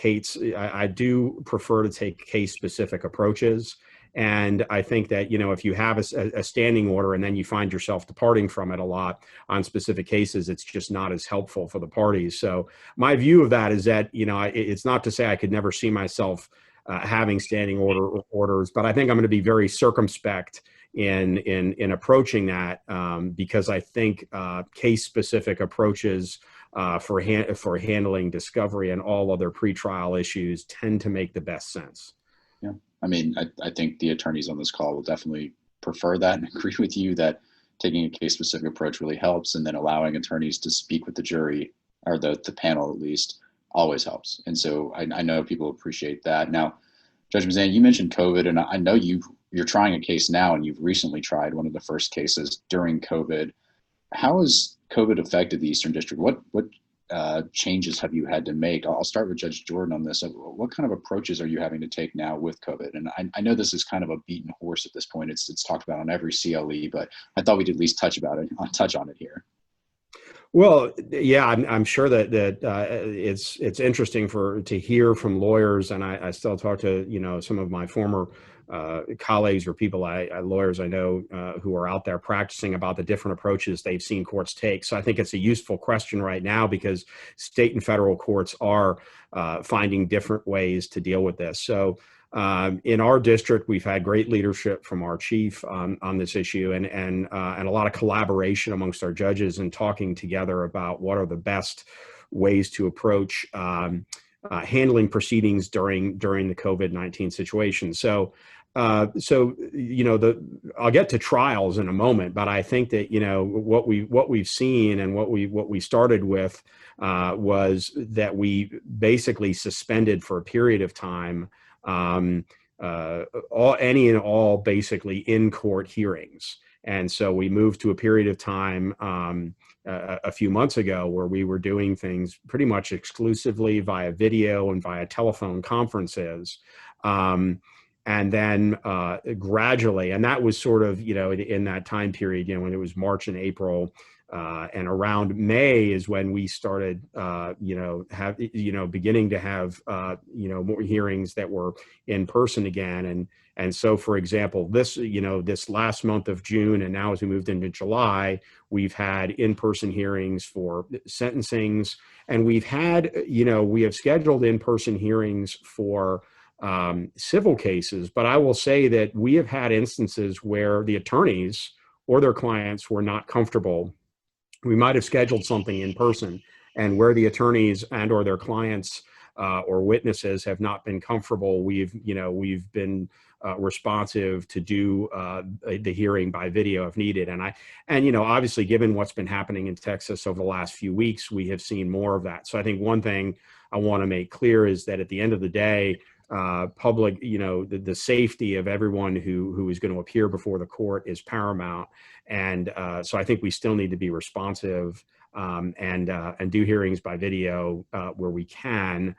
I do prefer to take case-specific approaches. And I think that, if you have a standing order and then you find yourself departing from it a lot on specific cases, it's just not as helpful for the parties. So my view of that is that, it's not to say I could never see myself having standing orders, but I think I'm going to be very circumspect in approaching that, because I think case-specific approaches for handling discovery and all other pretrial issues tend to make the best sense. Yeah. I mean, I think the attorneys on this call will definitely prefer that and agree with you that taking a case-specific approach really helps, and then allowing attorneys to speak with the jury, or the panel at least, always helps. And so I know people appreciate that. Now, Judge Mazzant, you mentioned COVID, and I know you're trying a case now, and you've recently tried one of the first cases during COVID. How has COVID affected the Eastern District? What changes have you had to make? I'll start with Judge Jordan on this. What kind of approaches are you having to take now with COVID? And I know this is kind of a beaten horse at this point. It's talked about on every CLE, but I thought we'd at least touch on it here. Well, yeah, I'm sure that it's interesting to hear from lawyers, and I still talk to some of my former colleagues or lawyers I know who are out there practicing, about the different approaches they've seen courts take. So I think it's a useful question right now, because state and federal courts are finding different ways to deal with this. So in our district, we've had great leadership from our chief on this issue, and a lot of collaboration amongst our judges and talking together about what are the best ways to approach handling proceedings during the COVID-19 situation. So I'll get to trials in a moment, but I think that what we've seen and what we started with was that we basically suspended for a period of time all basically in court hearings. And so we moved to a period of time a few months ago where we were doing things pretty much exclusively via video and via telephone conferences. And then gradually, and that was sort of, in that time period, when it was March and April, and around May is when we started, beginning to have, more hearings that were in person again. And so, for example, this last month of June, and now as we moved into July, we've had in-person hearings for sentencings, and we have scheduled in-person hearings for civil cases. But I will say that we have had instances where the attorneys or their clients were not comfortable. We might have scheduled something in person, and where the attorneys and or their clients or witnesses have not been comfortable, we've been responsive to do the hearing by video if needed. And obviously, given what's been happening in Texas over the last few weeks, we have seen more of that. So I think one thing I want to make clear is that at the end of the day, public, the safety of everyone who is going to appear before the court is paramount. And so I think we still need to be responsive and do hearings by video where we can.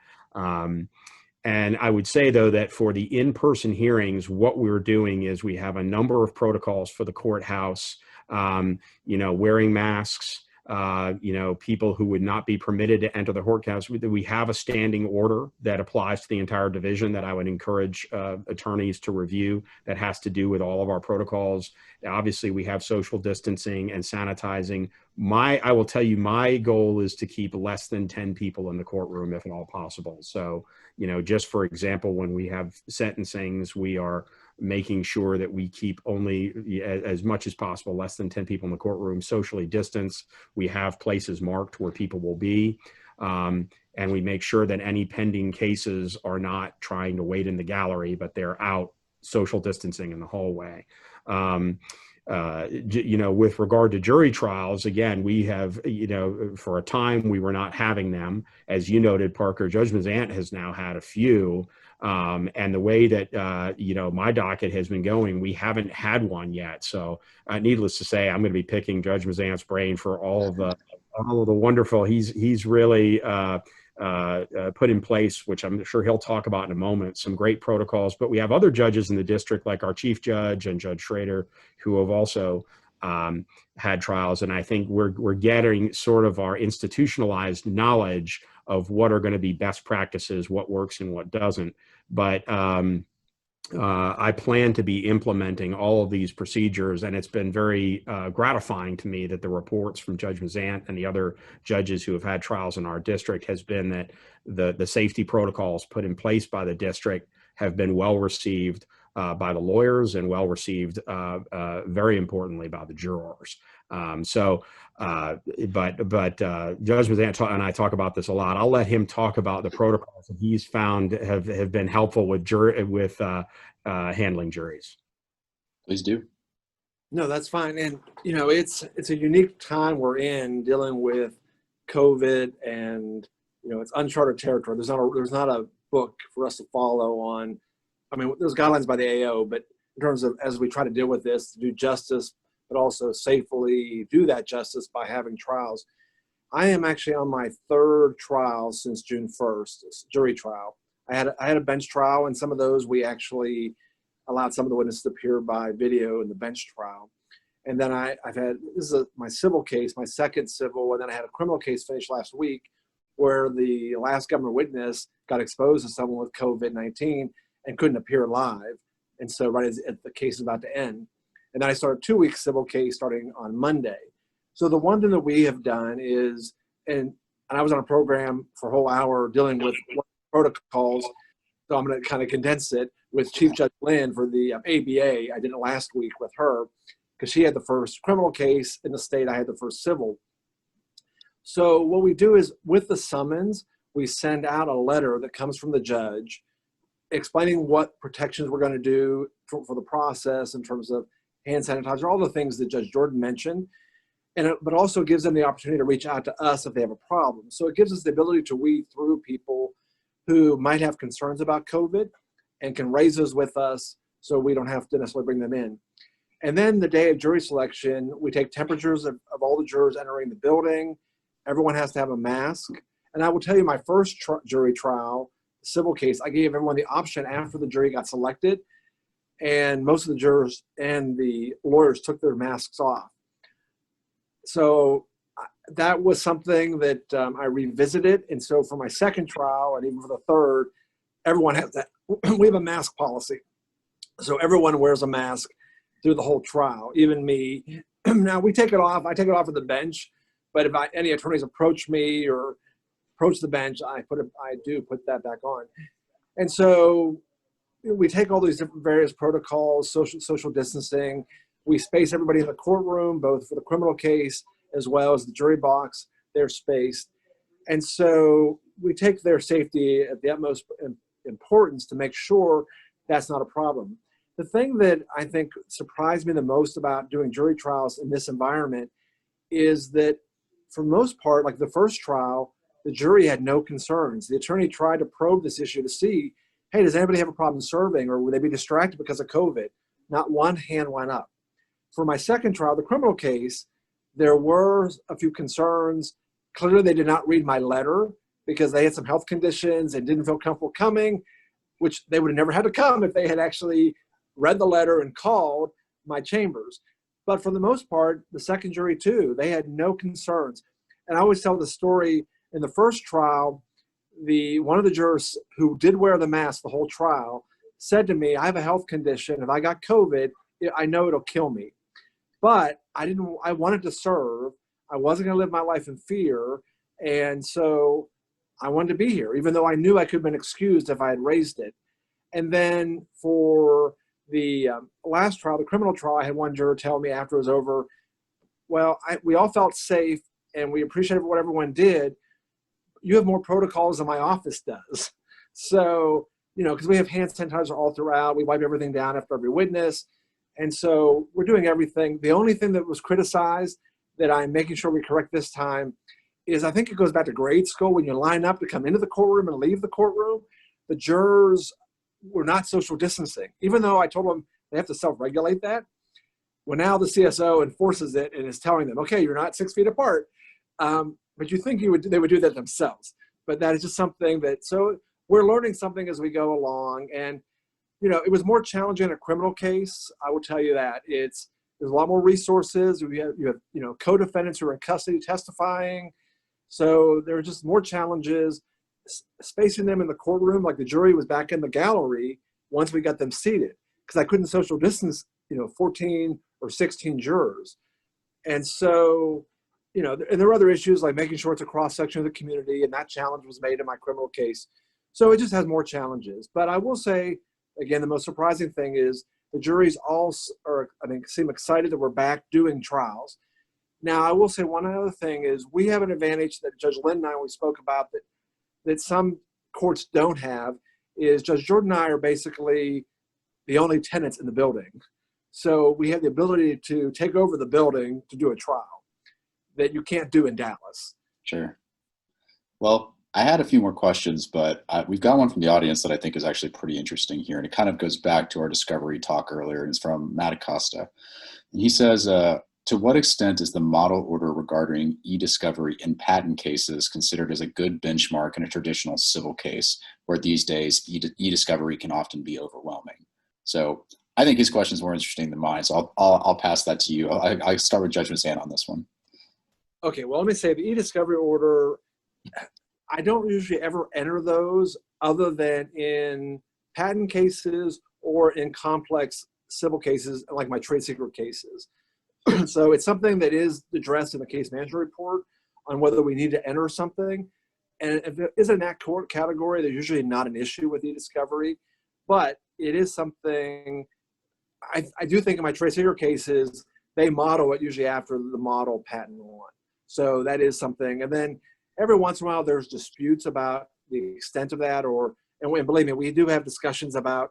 And I would say, though, that for the in-person hearings, what we're doing is we have a number of protocols for the courthouse, wearing masks, people who would not be permitted to enter the courthouse. We have a standing order that applies to the entire division that I would encourage attorneys to review, that has to do with all of our protocols. Obviously, we have social distancing and sanitizing. I will tell you, my goal is to keep less than 10 people in the courtroom if at all possible. So, just for example, when we have sentencings, we are making sure that we keep only, as much as possible, less than 10 people in the courtroom, socially distanced. We have places marked where people will be. And we make sure that any pending cases are not trying to wait in the gallery, but they're out social distancing in the hallway. With regard to jury trials, again, we have, for a time we were not having them. As you noted, Parker, Judge Mazzant has now had a few. And the way that, my docket has been going, we haven't had one yet. So needless to say, I'm going to be picking Judge Mazzant's brain for all of the wonderful, he's really put in place, which I'm sure he'll talk about in a moment, some great protocols. But we have other judges in the district, like our chief judge and Judge Schrader, who have also had trials. And I think we're getting sort of our institutionalized knowledge of what are going to be best practices, what works and what doesn't. But I plan to be implementing all of these procedures, and it's been very gratifying to me that the reports from Judge Mazzant and the other judges who have had trials in our district has been that the safety protocols put in place by the district have been well received by the lawyers and well received, very importantly, by the jurors. But Judge Mazzant and I talk about this a lot. I'll let him talk about the protocols that he's found have been helpful with handling juries. Please do. No, that's fine. And, it's a unique time we're in dealing with COVID, and, it's uncharted territory. There's not a book for us to follow on. I mean, there's guidelines by the AO, but in terms of, as we try to deal with this, to do justice, but also safely do that justice by having trials. I am actually on my third trial since June 1st, jury trial. I had a bench trial, and some of those we actually allowed some of the witnesses to appear by video in the bench trial. And then this is my civil case, my second civil, and then I had a criminal case finished last week where the last government witness got exposed to someone with COVID-19 and couldn't appear live. And so right as the case is about to end. And then I started a 2-week civil case starting on Monday. So the one thing that we have done is, and I was on a program for a whole hour dealing with protocols, so I'm going to kind of condense it with Chief Judge Lynn for the ABA. I did it last week with her because she had the first criminal case in the state. I had the first civil. So what we do is, with the summons, we send out a letter that comes from the judge explaining what protections we're going to do for the process in terms of hand sanitizer, all the things that Judge Jordan mentioned, but also gives them the opportunity to reach out to us if they have a problem. So it gives us the ability to weed through people who might have concerns about COVID and can raise those with us so we don't have to necessarily bring them in. And then the day of jury selection, we take temperatures of all the jurors entering the building. Everyone has to have a mask. And I will tell you, my first jury trial, civil case, I gave everyone the option after the jury got selected, and most of the jurors and the lawyers took their masks off. So that was something that I revisited. And so for my second trial, and even for the third, everyone has that. We have a mask policy. So everyone wears a mask through the whole trial, even me. Now we take it off. I take it off at the bench, but if any attorneys approach me or approach the bench, I do put that back on. And so we take all these different various protocols, social distancing. We space everybody in the courtroom, both for the criminal case as well as the jury box. They're spaced. And so we take their safety at the utmost importance to make sure that's not a problem. The thing that I think surprised me the most about doing jury trials in this environment is that, for the most part, like the first trial, the jury had no concerns. The attorney tried to probe this issue to see, hey, does anybody have a problem serving, or would they be distracted because of COVID? Not one hand went up. For my second trial, the criminal case, there were a few concerns. Clearly, they did not read my letter because they had some health conditions and didn't feel comfortable coming. which they would have never had to come if they had actually read the letter and called my chambers. But for the most part, the second jury too, they had no concerns. And I always tell the story in the first trial, one of the jurors who did wear the mask the whole trial said to me, I have a health condition. If I got COVID, I know it'll kill me. But I wanted to serve. I wasn't going to live my life in fear. And so I wanted to be here, even though I knew I could have been excused if I had raised it. And then for the last trial, the criminal trial, I had one juror tell me after it was over, well, we all felt safe and we appreciated what everyone did. You have more protocols than my office does. So, because we have hand sanitizer all throughout. We wipe everything down after every witness. And so we're doing everything. The only thing that was criticized that I'm making sure we correct this time is I think it goes back to grade school. When you line up to come into the courtroom and leave the courtroom, the jurors were not social distancing, even though I told them they have to self-regulate that. Well, now the CSO enforces it and is telling them, okay, you're not 6 feet apart. But you think they would do that themselves. But that is just something so we're learning something as we go along. And, it was more challenging in a criminal case. I will tell you that. There's a lot more resources. You have co-defendants who are in custody testifying. So there were just more challenges. Spacing them in the courtroom, like the jury was back in the gallery once we got them seated, because I couldn't social distance, 14 or 16 jurors. And so, and there were other issues like making sure it's a cross-section of the community, and that challenge was made in my criminal case. So it just has more challenges. But I will say, again, the most surprising thing is the juries all seem excited that we're back doing trials. Now, I will say one other thing is we have an advantage that Judge Lynn and I, we spoke about that some courts don't have, is Judge Jordan and I are basically the only tenants in the building. So we have the ability to take over the building to do a trial that you can't do in Dallas. Sure. Well, I had a few more questions, but we've got one from the audience that I think is actually pretty interesting here. And it kind of goes back to our discovery talk earlier. And it's from Matt Acosta. And he says, to what extent is the model order regarding e-discovery in patent cases considered as a good benchmark in a traditional civil case, where these days e-discovery can often be overwhelming? So I think his question is more interesting than mine. So I'll pass that to you. I'll start with Judge Mazzant on this one. Okay, well, let me say the e-discovery order, I don't usually ever enter those other than in patent cases or in complex civil cases like my trade secret cases. So it's something that is addressed in the case management report on whether we need to enter something. And if it is in that court category, there's usually not an issue with e-discovery, but it is something I do think in my trade secret cases, they model it usually after the model patent one. So that is something. And then every once in a while, there's disputes about the extent of that, and believe me, we do have discussions about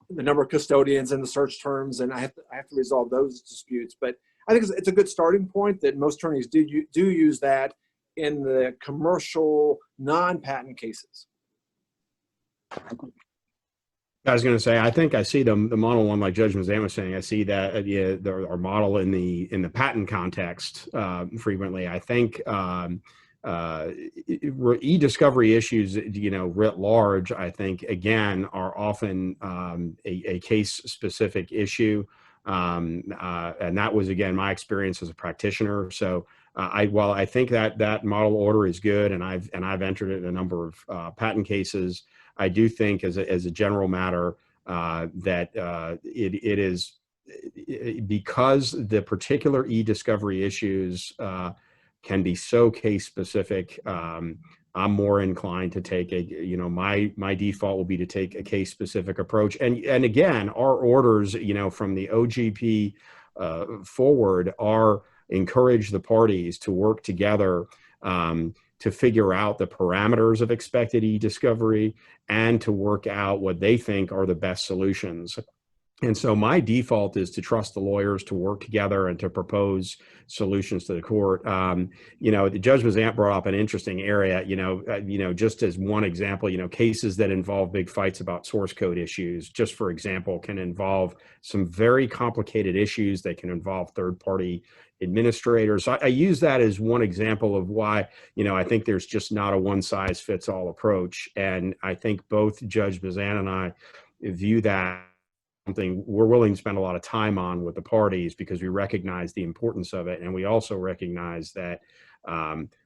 the number of custodians and the search terms, and I have to resolve those disputes. But I think it's a good starting point that most attorneys do use that in the commercial non-patent cases. I was going to say, I think I see the model one, like Judge Mazzant was saying. I see that our model in the patent context frequently. I think e-discovery issues, writ large, I think again are often a case-specific issue, and that was again my experience as a practitioner. So while I think that model order is good, and I've entered it in a number of patent cases, I do think as a general matter that it is because the particular e-discovery issues can be so case specific. I'm more inclined to take my default will be to take a case specific approach. And again, our orders, from the OGP forward encourage the parties to work together to figure out the parameters of expected e-discovery and to work out what they think are the best solutions. And so my default is to trust the lawyers to work together and to propose solutions to the court. The Judge Mazzant brought up an interesting area, just as one example, cases that involve big fights about source code issues, just for example, can involve some very complicated issues. They can involve third-party administrators. So I use that as one example of why, I think there's just not a one-size-fits-all approach. And I think both Judge Mazzant and I view that something we're willing to spend a lot of time on with the parties, because we recognize the importance of it. And we also recognize that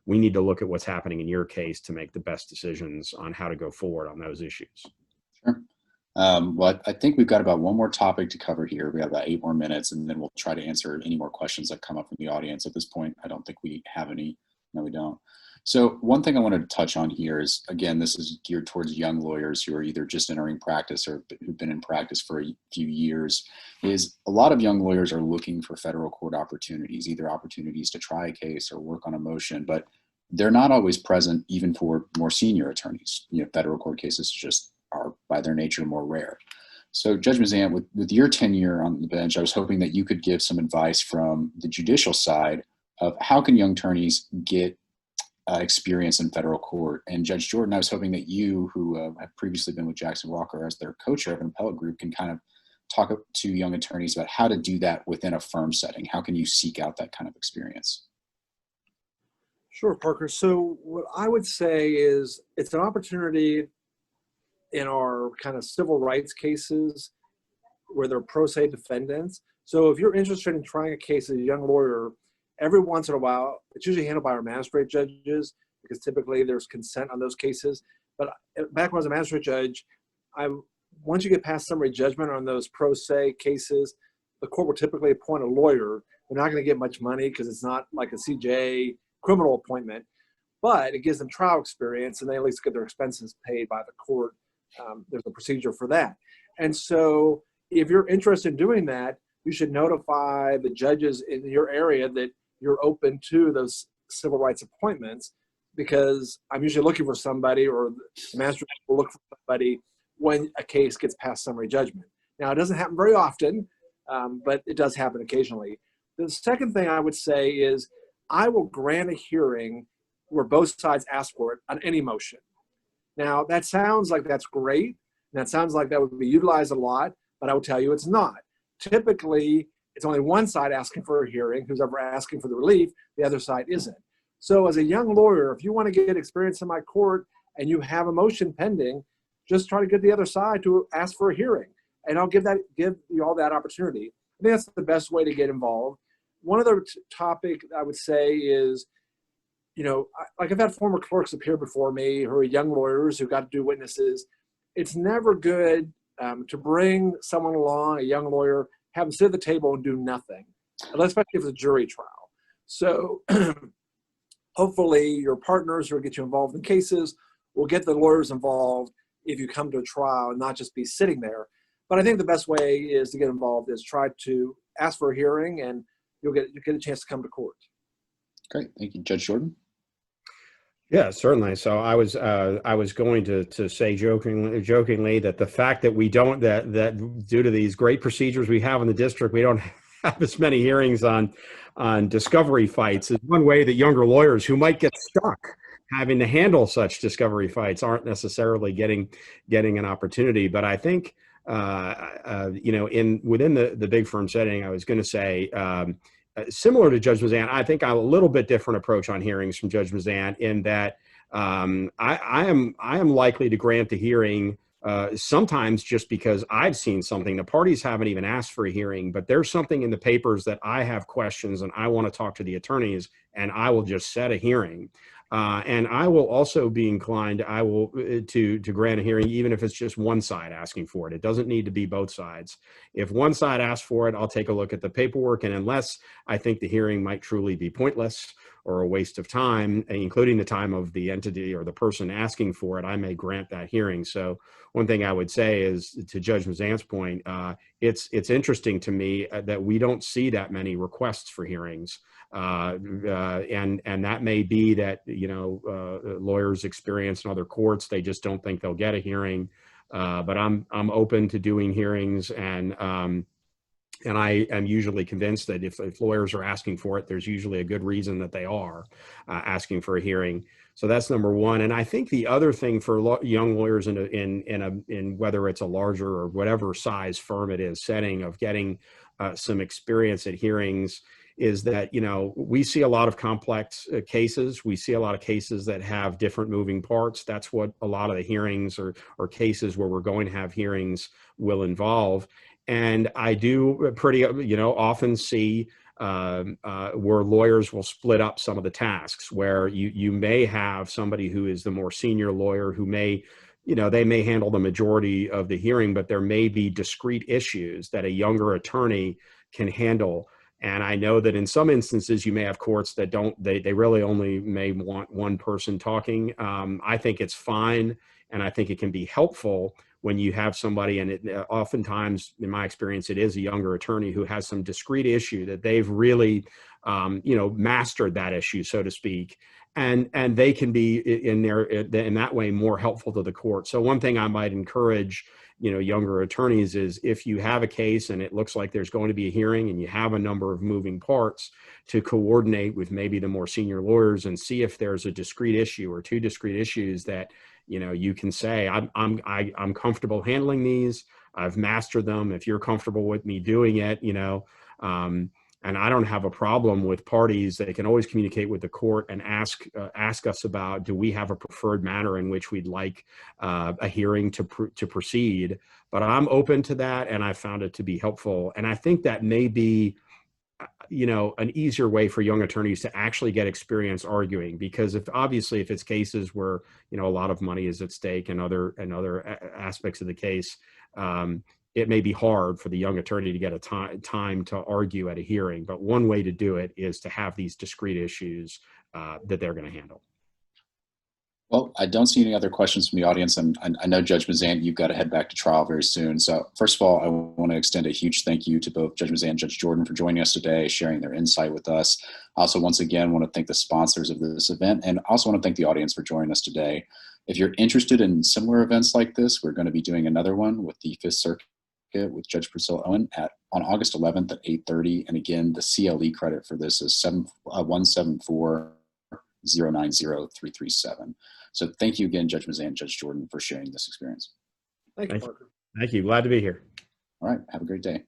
we need to look at what's happening in your case to make the best decisions on how to go forward on those issues. Sure. Well, I think we've got about one more topic to cover here. We have about 8 more minutes, and then we'll try to answer any more questions that come up from the audience. At this point, I don't think we have any. No, we don't. So one thing I wanted to touch on here is, again, this is geared towards young lawyers who are either just entering practice or who've been in practice for a few years, is a lot of young lawyers are looking for federal court opportunities, either opportunities to try a case or work on a motion, but they're not always present even for more senior attorneys. Federal court cases just are by their nature more rare. So Judge Mazzant, with your tenure on the bench, I was hoping that you could give some advice from the judicial side of how can young attorneys get experience in federal court. And Judge Jordan, I was hoping that you, who have previously been with Jackson Walker as their co-chair of an appellate group, can kind of talk to young attorneys about how to do that within a firm setting. How can you seek out that kind of experience? Sure, Parker. So what I would say is it's an opportunity in our kind of civil rights cases where they're pro se defendants. So if you're interested in trying a case as a young lawyer, every once in a while, it's usually handled by our magistrate judges, because typically there's consent on those cases. But back when I was a magistrate judge, once you get past summary judgment on those pro se cases, the court will typically appoint a lawyer. They're not going to get much money because it's not like a CJA criminal appointment, but it gives them trial experience, and they at least get their expenses paid by the court. There's a procedure for that. And so if you're interested in doing that, you should notify the judges in your area that you're open to those civil rights appointments, because I'm usually looking for somebody, or the magistrate will look for somebody when a case gets past summary judgment. Now, it doesn't happen very often, but it does happen occasionally. The second thing I would say is I will grant a hearing where both sides ask for it on any motion. Now, that sounds like that's great, and that sounds like that would be utilized a lot, but I will tell you it's not. Typically, it's only one side asking for a hearing, who's ever asking for the relief, the other side isn't. So as a young lawyer, if you want to get experience in my court and you have a motion pending, just try to get the other side to ask for a hearing, and I'll give you all that opportunity. I think that's the best way to get involved. One other topic I would say is, like I've had former clerks appear before me who are young lawyers who got to do witnesses. It's never good to bring someone along, a young lawyer, have them sit at the table and do nothing, especially if it's a jury trial. So hopefully your partners who will get you involved in cases will get the lawyers involved if you come to a trial and not just be sitting there. But I think the best way is to get involved is try to ask for a hearing, and you'll get a chance to come to court. Great. Thank you. Judge Jordan? Yeah, certainly. So I was going to say jokingly that the fact that we don't, that due to these great procedures we have in the district, we don't have as many hearings on discovery fights is one way that younger lawyers who might get stuck having to handle such discovery fights aren't necessarily getting an opportunity. But I think within the big firm setting, I was going to say, similar to Judge Mazzant, I think a little bit different approach on hearings from Judge Mazzant in that I am likely to grant the hearing sometimes just because I've seen something. The parties haven't even asked for a hearing, but there's something in the papers that I have questions and I want to talk to the attorneys, and I will just set a hearing. And I will also be inclined, to grant a hearing, even if it's just one side asking for it. It doesn't need to be both sides. If one side asks for it, I'll take a look at the paperwork. And unless I think the hearing might truly be pointless or a waste of time, including the time of the entity or the person asking for it, I may grant that hearing. So one thing I would say is, to Judge Mazzant's point, it's interesting to me that we don't see that many requests for hearings. And that may be that, lawyers experience in other courts, they just don't think they'll get a hearing. but I'm open to doing hearings, and I am usually convinced that if lawyers are asking for it, there's usually a good reason that they are asking for a hearing. So that's number one. And I think the other thing for young lawyers in whether it's a larger or whatever size firm it is setting of getting some experience at hearings is that, you know, we see a lot of complex cases. We see a lot of cases that have different moving parts. That's what a lot of the hearings or cases where we're going to have hearings will involve. And I do pretty, you know, often see where lawyers will split up some of the tasks, where you may have somebody who is the more senior lawyer who may, you know, they may handle the majority of the hearing, but there may be discrete issues that a younger attorney can handle. And I know that in some instances, you may have courts that they really only may want one person talking. I think it's fine. And I think it can be helpful when you have somebody, and oftentimes, in my experience, it is a younger attorney who has some discrete issue that they've really, you know, mastered that issue, so to speak. And they can be in that way more helpful to the court. So one thing I might encourage, you know, younger attorneys is if you have a case and it looks like there's going to be a hearing and you have a number of moving parts, to coordinate with maybe the more senior lawyers and see if there's a discrete issue or two discrete issues that, you know, you can say, I'm comfortable handling these. I've mastered them. If you're comfortable with me doing it, you know, and I don't have a problem with parties. They can always communicate with the court and ask us about, do we have a preferred manner in which we'd like a hearing to proceed? But I'm open to that, and I found it to be helpful. And I think that may be, you know, an easier way for young attorneys to actually get experience arguing, because if it's cases where, you know, a lot of money is at stake and other aspects of the case, it may be hard for the young attorney to get a time to argue at a hearing. But one way to do it is to have these discrete issues that they're going to handle. Well, I don't see any other questions from the audience, and I know, Judge Mazzant, you've got to head back to trial very soon. So first of all, I want to extend a huge thank you to both Judge Mazzant and Judge Jordan for joining us today, sharing their insight with us. I also, once again, want to thank the sponsors of this event, and also want to thank the audience for joining us today. If you're interested in similar events like this, we're going to be doing another one with the Fifth Circuit with Judge Priscilla Owen on August 11th at 8:30. And again, the CLE credit for this is 174090337. So thank you again, Judge Mazzant and Judge Jordan, for sharing this experience. Thank you, Parker. Thank you. Glad to be here. All right. Have a great day.